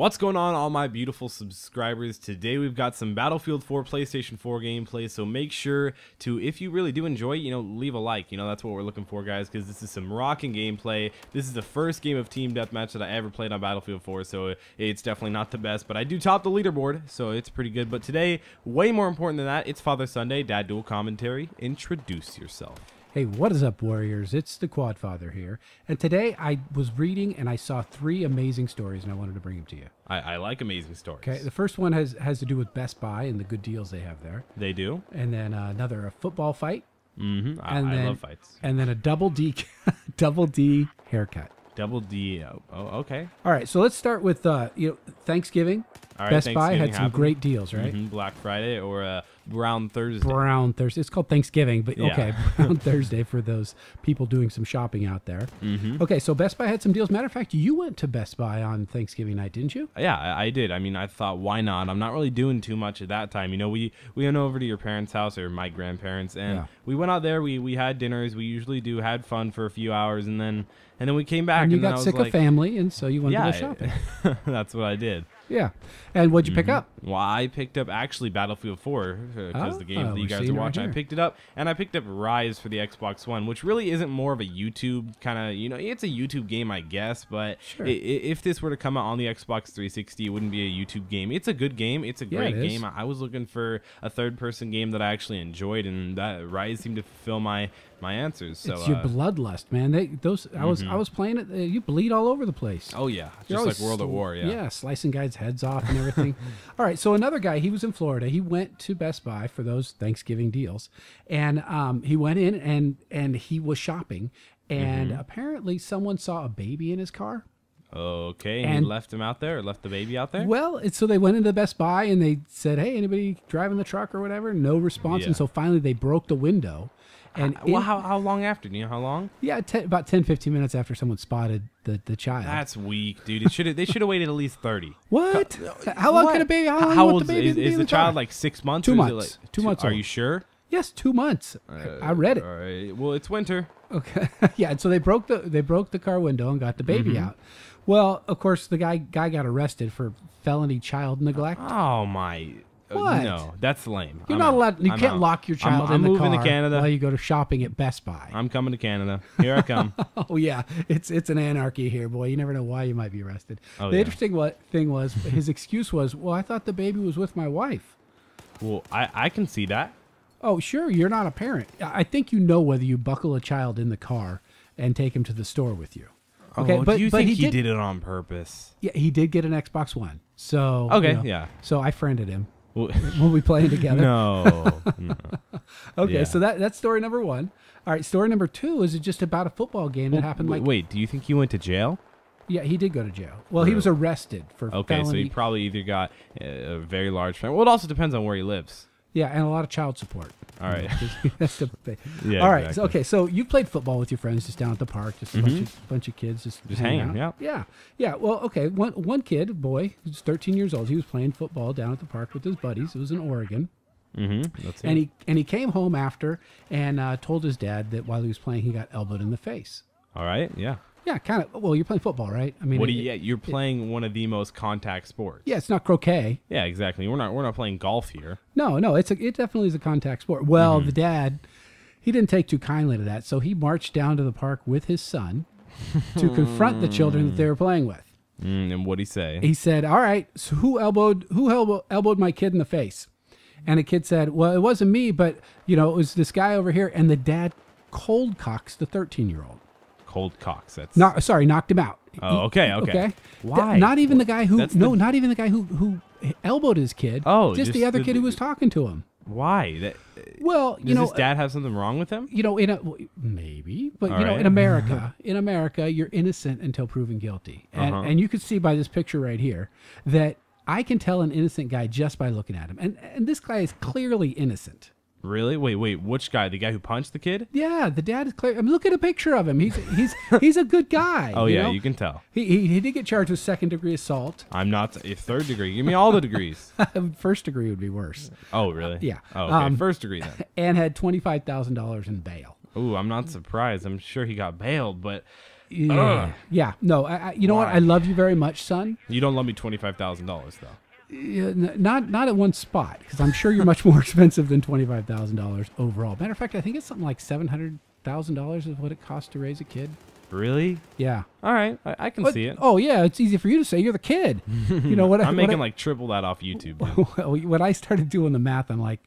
What's going on, all my beautiful subscribers? Today we've got some Battlefield 4 PlayStation 4 gameplay, so make sure to, if you really do enjoy it, leave a like. That's what we're looking for, guys, because this is some rocking gameplay. This is the first game of Team Deathmatch that I ever played on Battlefield 4, so it's definitely not the best, but I do top the leaderboard, so it's pretty good. But today, way more important than that, it's Father Sunday, Dad Dual Commentary. Introduce yourself. Hey, what is up, Warriors? It's the Quad Father here. And today I was reading and I saw three amazing stories and I wanted to bring them to you. I like amazing stories. Okay, the first one has to do with Best Buy and the good deals they have there. They do? And then a football fight. Mm-hmm. I love fights. And then a double D haircut. Double D. Oh, okay. All right, so let's start with Thanksgiving. All right, Best Buy had some great deals, right? Mm-hmm. Black Friday or Brown Thursday. Brown Thursday. It's called Thanksgiving, but yeah. Okay, Brown Thursday for those people doing some shopping out there. Mm-hmm. Okay, so Best Buy had some deals. Matter of fact, you went to Best Buy on Thanksgiving night, didn't you? Yeah, I did. I mean, I thought, why not? I'm not really doing too much at that time. We went over to your parents' house or my grandparents, and we went out there. We had dinners. We usually had fun for a few hours, and then we came back. And you got sick of family, and so you wanted to go shopping. That's what I did. Yeah. And what'd you pick up? Well, I picked up actually Battlefield 4 because the game that you guys are watching. Right, I picked it up, and I picked up Rise for the Xbox One, which really isn't more of a YouTube kind of, it's a YouTube game, I guess, but sure. If this were to come out on the Xbox 360, it wouldn't be a YouTube game. It's a good game. It's a great game. I was looking for a third-person game that I actually enjoyed, and that Rise seemed to fulfill my answers. So it's your bloodlust, man. I was playing it. You bleed all over the place. Oh yeah, just like World at War. Yeah, slicing guys' heads off and everything. All right, so another guy, he was in Florida. He went to Best Buy for those Thanksgiving deals, and he went in and he was shopping, and apparently someone saw a baby in his car. Okay, and he left him out there, or left the baby out there? Well, so they went into Best Buy and they said, "Hey, anybody driving the truck or whatever?" No response, and so finally they broke the window. And how long after? Do you know how long? Yeah, about 10, 15 minutes after someone spotted the child. That's weak, dude. They should have waited at least 30. What? How long can a baby? How old is the child? Like 6 months? 2 months. 2 months. Are you sure? Yes, 2 months. I read it. All right. Well, it's winter. Okay. Yeah, and so they broke the car window and got the baby out. Well, of course, the guy got arrested for felony child neglect. Oh my. What? No, that's lame. You're not allowed. You can't lock your child in the car. I'm moving to Canada while you go to shopping at Best Buy. I'm coming to Canada. Here I come. Oh yeah, it's an anarchy here, boy. You never know why you might be arrested. Oh, the interesting thing was his excuse was, well, I thought the baby was with my wife. Well, I can see that. Oh sure, you're not a parent. I think you know whether you buckle a child in the car and take him to the store with you. Okay, but do you think he did it on purpose? Yeah, he did get an Xbox One. So okay, yeah. So I friended him. When we playing together. No. Okay, yeah. so that's story number one. All right, story number two is just about a football game that happened. Wait, do you think he went to jail? Yeah, he did go to jail. Well, he was arrested for felony. So he probably either got a very large fine. Well, it also depends on where he lives. Yeah, and a lot of child support. All right. That's the thing. Yeah, all right. Exactly. So you played football with your friends just down at the park, just a bunch of kids just hanging out. Yeah. Well, okay. One kid, a boy, who's 13 years old, he was playing football down at the park with his buddies. It was in Oregon. And he came home after and told his dad that while he was playing, he got elbowed in the face. All right. Yeah. Yeah, kind of. Well, you're playing football, right? I mean, you're playing one of the most contact sports. Yeah, it's not croquet. Yeah, exactly. We're not playing golf here. No, it definitely is a contact sport. Well, the dad, he didn't take too kindly to that, so he marched down to the park with his son to confront the children that they were playing with. And what'd he say? He said, "All right, so who elbowed my kid in the face?" And the kid said, "Well, it wasn't me, but it was this guy over here." And the dad cold cocks the 13-year-old. Cold cocks. That's knocked him out. Oh, okay. Why? Not even the guy who not even the guy who elbowed his kid. Oh, just the other kid who was talking to him. Why? Well, does his dad have something wrong with him? Maybe, but in America, you're innocent until proven guilty, and you could see by this picture right here that I can tell an innocent guy just by looking at him, and this guy is clearly innocent. Really? Wait. Which guy? The guy who punched the kid? Yeah, the dad is clear. I mean, look at a picture of him. He's a good guy. Oh yeah, you can tell. He did get charged with second-degree assault. I'm not third degree. Give me all the degrees. First degree would be worse. Oh really? Yeah. Oh, okay. First degree then. And had $25,000 in bail. Ooh, I'm not surprised. I'm sure he got bailed, but Yeah. Yeah. No, you know what? I love you very much, son. You don't love me $25,000 though. Yeah, not at one spot, because I'm sure you're much more expensive than $25,000 overall. Matter of fact, I think it's something like $700,000 is what it costs to raise a kid. Really? Yeah. All right, I can see it. Oh yeah, it's easy for you to say. You're the kid. You know what? I'm making like triple that off YouTube. When I started doing the math, I'm like,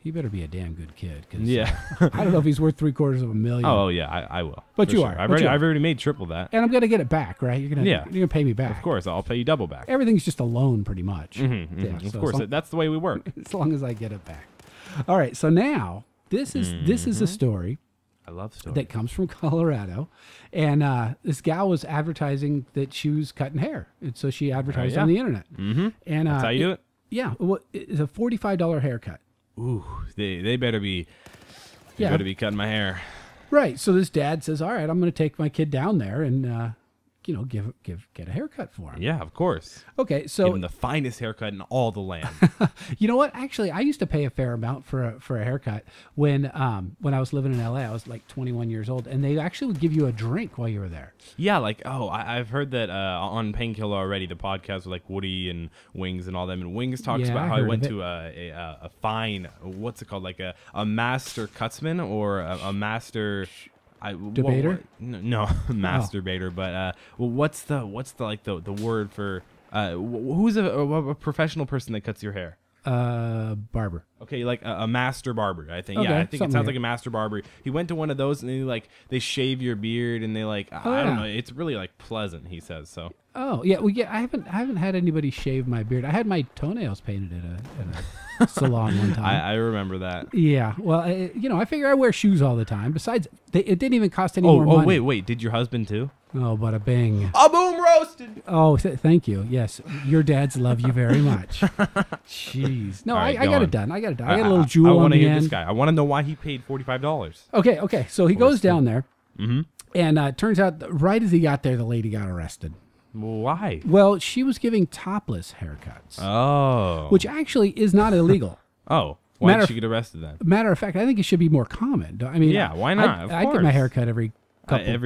he better be a damn good kid. Cause, yeah. I don't know if he's worth $750,000. Oh yeah, I will. But you sure. are. I've already made triple that. And I'm gonna get it back, right? You're gonna pay me back. Of course, I'll pay you double back. Everything's just a loan, pretty much. Yeah, of course, that's the way we work. As long as I get it back. All right. So now this is a story. I love stories. That comes from Colorado, and this gal was advertising that she was cutting hair, and so she advertised on the internet. And that's how you do it. Yeah, well, it's a $45 haircut. Ooh, they better be. Better be cutting my hair. Right. So this dad says, "All right, I'm going to take my kid down there and get a haircut for him." Yeah, of course. Okay, so give him the finest haircut in all the land. You know what? Actually, I used to pay a fair amount for a haircut when I was living in LA. I was like 21 years old, and they actually would give you a drink while you were there. Yeah, like I've heard that on Painkiller already. The podcast with like Woody and Wings and all them, and Wings talks about how he went to a fine. What's it called? Like a master cutsman or a master. Debater? No, masturbator. But what's the like the word for who's a professional person that cuts your hair? Barber. Okay, like a master barber, I think. Okay, yeah, I think it sounds like it. a master barber. He went to one of those and they shave your beard and they like I don't know. It's really like pleasant. He says so. Oh yeah, well yeah. I haven't had anybody shave my beard. I had my toenails painted at a salon one time. I remember that. Yeah. Well, I figure I wear shoes all the time. Besides, it didn't even cost any more money. Oh wait. Did your husband too? Oh, bada bing. A boom roasted. Oh, thank you. Yes, your dads love you very much. Jeez. No, right, I got it done. I got a little jewel I on want to the hear end. this guy. I want to know why he paid $45. Okay. So he goes down there, and it turns out right as he got there, the lady got arrested. Why? Well, she was giving topless haircuts. Oh. Which actually is not illegal. Oh. Why did she get arrested then? Matter of fact, I think it should be more common. I mean, yeah, why not? I get my haircut every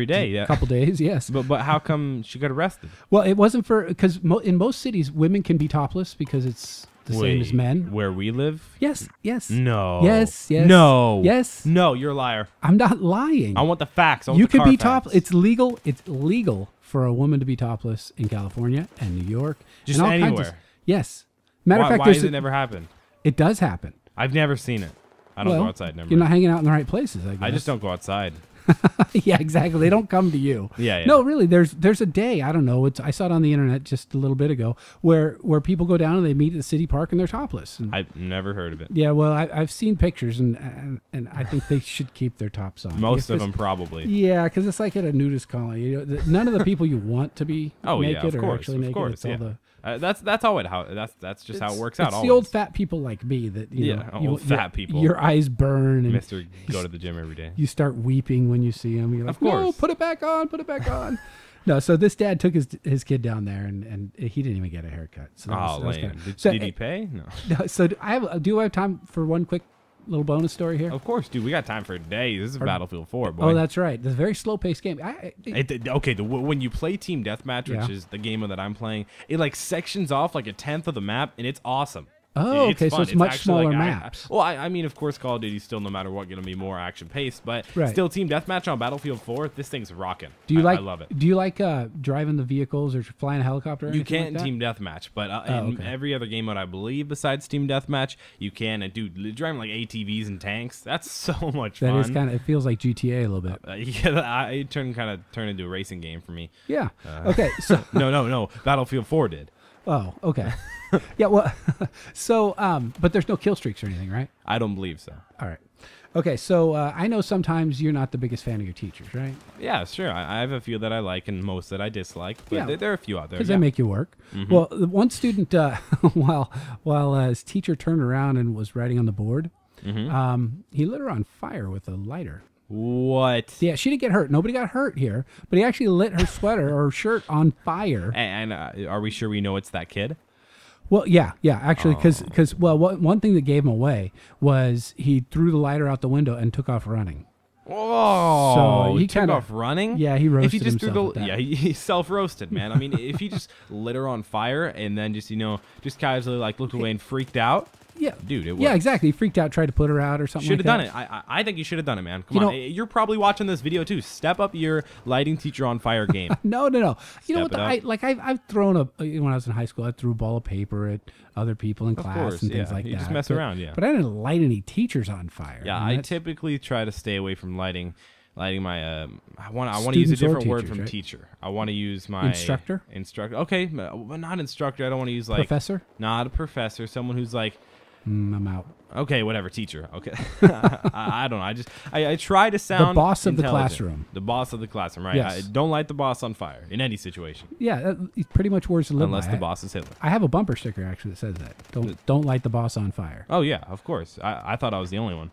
day, yeah. couple days, yes. But how come she got arrested? Well, it wasn't because in most cities, women can be topless because it's the same as men. Where we live? Yes. No. Yes. No. Yes. No, you're a liar. I'm not lying. I want the facts. You could be topless. It's legal. It's legal for a woman to be topless in California and New York. Just and all anywhere. Kinds of, yes. Matter of fact, why does it never happen? It does happen. I've never seen it. I don't go outside. You're not hanging out in the right places, I guess. I just don't go outside. Yeah, exactly. They don't come to you. Yeah. No, really. There's a day. I don't know. I saw it on the internet just a little bit ago where people go down and they meet at the city park and they're topless. And, I've never heard of it. Yeah, well, I've seen pictures and I think they should keep their tops on. Most of them probably. Yeah, because it's like at a nudist colony. None of the people you want to be naked are actually naked. Course, it's all the that's just how it works out. It's always. the old fat people like me that fat people. Your eyes burn and Mr. Go to the gym every day. You start weeping when you see him. You're like, of course. No, put it back on. No, so this dad took his kid down there and he didn't even get a haircut. So lame. Did he pay? No. So do I have time for one quick little bonus story here? Of course, dude. We got time for a day. This is Battlefield 4, boy. Oh, that's right. It's a very slow-paced game. When you play Team Deathmatch, which is the game that I'm playing, it like sections off like a tenth of the map, and it's awesome. Oh, okay, so it's much smaller maps. I mean, of course, Call of Duty's still, no matter what, going to be more action-paced, but still Team Deathmatch on Battlefield 4, this thing's rocking. I love it. Do you like driving the vehicles or flying a helicopter? You can't in Team Deathmatch, but in every other game mode, I believe, besides Team Deathmatch, you can. And dude, driving like ATVs and tanks, that's so much fun. That is kind of, it feels like GTA a little bit. It turned into a racing game for me. Yeah. Okay. So no, Battlefield 4 did. Oh, okay. Yeah, well, so, but there's no kill streaks or anything, right? I don't believe so. All right. Okay, so I know sometimes you're not the biggest fan of your teachers, right? Yeah, sure. I have a few that I like and most that I dislike, but there are a few out there. Because they make you work. Mm-hmm. Well, the one student, while his teacher turned around and was writing on the board, he lit her on fire with a lighter. What? Yeah, she didn't get hurt. Nobody got hurt here, but he actually lit her sweater or shirt on fire. And are we sure we know it's that kid? Well, yeah, actually, because one thing that gave him away was he threw the lighter out the window and took off running. Oh, So he took kinda- off running. Yeah, he roasted If he just threw himself the, with that. yeah, he self-roasted, man. I mean, if he just lit her on fire and then just just casually like looked away and freaked out, Yeah, dude, it worked. yeah, exactly. He freaked out, tried to put her out or something. Should have like done that. it. I think you should have done it, man. Come You on, know- you're probably watching this video too. Step up your lighting teacher on fire game. No. You know Step what? it up. I've thrown when I was in high school. I threw a ball of paper at other people in class course, and things yeah. like You that. just mess But- around, yeah. But I didn't light any teachers on fire. Yeah, mean, I that's- typically try to stay away from lighting my. I want to use a Students or different word teachers, from right? teacher. I want to use my Instructor? Instructor. Okay, but not instructor. I don't want to use like Professor? Not a professor. Someone who's like. I'm out. Okay, whatever, teacher. Okay, I don't know. I try to sound boss of the intelligent. classroom. The boss of the classroom, right? Yes. I don't light the boss on fire in any situation, Yeah, it's pretty much words to live unless by. the boss is Hitler. I have a bumper sticker actually that says that. Don't light the boss on fire. Oh yeah, of course. I thought I was the only one.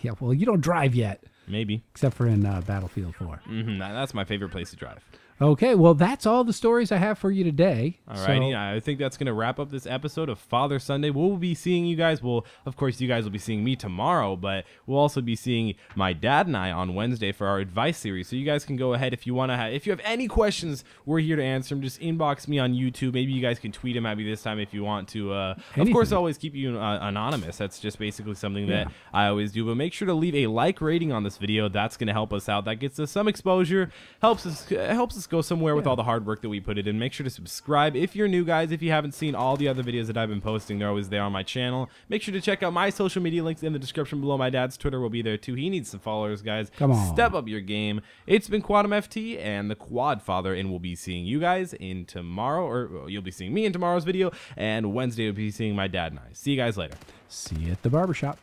Yeah, well, you don't drive yet, Maybe. except for in Battlefield 4. That's my favorite place to drive. Okay, well, that's all the stories I have for you today. Alrighty, So- I think that's going to wrap up this episode of Father Sunday. We'll be seeing you guys. Well, of course, you guys will be seeing me tomorrow, but we'll also be seeing my dad and I on Wednesday for our advice series. So you guys can go ahead if you want to if you have any questions, we're here to answer them. Just inbox me on YouTube. Maybe you guys can tweet them at me this time if you want to. Of course, Anything. I'll always keep you anonymous. That's just basically something that Yeah. I always do. But make sure to leave a like rating on this video. That's going to help us out. That gets us some exposure. Helps us go somewhere with all the hard work that we put it in. Make sure to subscribe if you're new, guys. If you haven't seen all the other videos that I've been posting, they're always there on my channel. Make sure to check out my social media links in the description below. My dad's Twitter will be there too. He needs some followers, guys. Come on. Step up your game. It's been Quantum FT and the Quad Father, and we'll be seeing you guys in tomorrow, or you'll be seeing me in tomorrow's video, and Wednesday we'll be seeing my dad and I. See you guys later. See you at the barbershop.